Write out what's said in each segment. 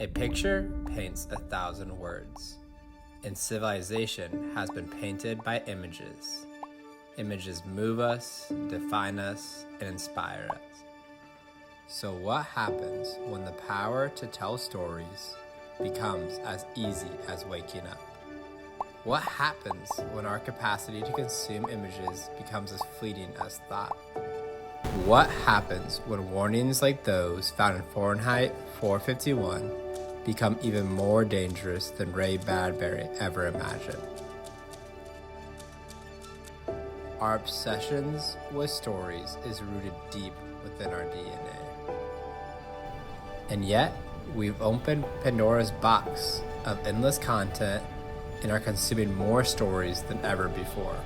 A picture paints 1,000 words, and civilization has been painted by images. Images move us, define us, and inspire us. So what happens when the power to tell stories becomes as easy as waking up? What happens when our capacity to consume images becomes as fleeting as thought? What happens when warnings like those found in Fahrenheit 451 become even more dangerous than Ray Bradbury ever imagined? Our obsessions with stories is rooted deep within our DNA. And yet, we've opened Pandora's box of endless content and are consuming more stories than ever before.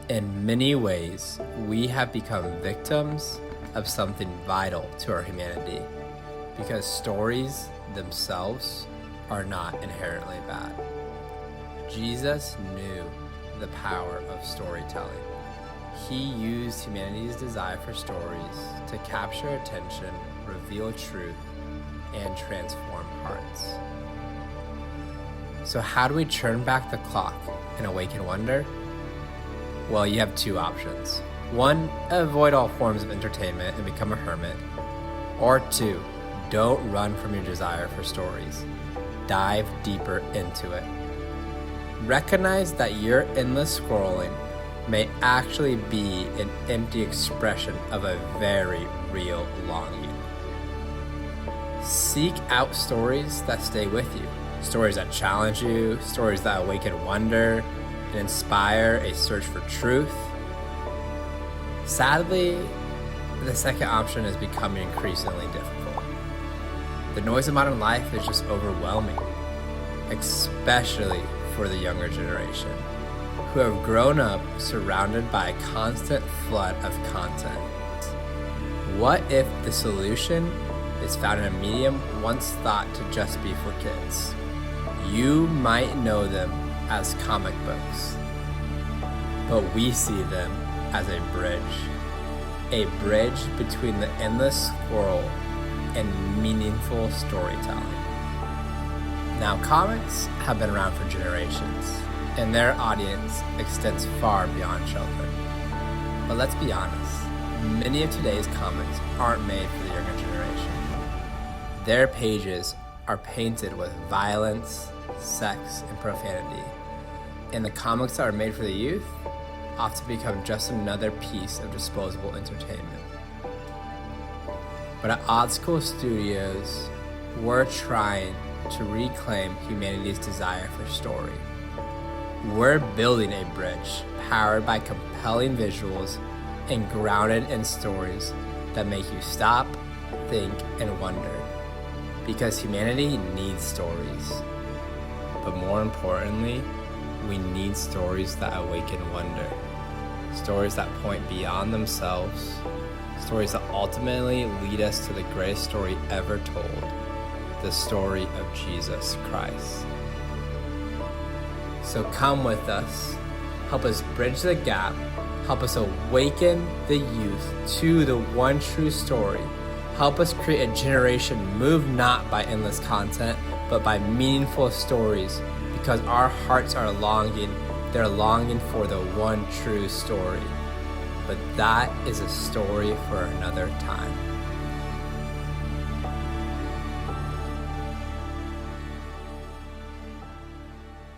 In many ways, we have become victims of something vital to our humanity, because stories themselves are not inherently bad. Jesus knew the power of storytelling. He used humanity's desire for stories to capture attention, reveal truth, and transform hearts. So how do we turn back the clock and awaken wonder? Well, you have two options. One, avoid all forms of entertainment and become a hermit. Or two, don't run from your desire for stories. Dive deeper into it. Recognize that your endless scrolling may actually be an empty expression of a very real longing. Seek out stories that stay with you. Stories that challenge you, stories that awaken wonder and inspire a search for truth. Sadly, the second option is becoming increasingly difficult. The noise of modern life is just overwhelming, especially for the younger generation, who have grown up surrounded by a constant flood of content. What if the solution is found in a medium once thought to just be for kids? You might know them as comic books, but we see them as a bridge between the endless scroll and meaningful storytelling. Now, comics have been around for generations, and their audience extends far beyond children. But let's be honest, many of today's comics aren't made for the younger generation. Their pages are painted with violence, sex, and profanity, and the comics that are made for the youth often become just another piece of disposable entertainment. But at Odd School Studios, we're trying to reclaim humanity's desire for story. We're building a bridge powered by compelling visuals and grounded in stories that make you stop, think, and wonder. Because humanity needs stories. But more importantly, we need stories that awaken wonder. Stories that point beyond themselves. Stories that ultimately lead us to the greatest story ever told, the story of Jesus Christ. So come with us, help us bridge the gap, help us awaken the youth to the one true story, help us create a generation moved not by endless content, but by meaningful stories, because our hearts are longing, they're longing for the one true story. But that is a story for another time.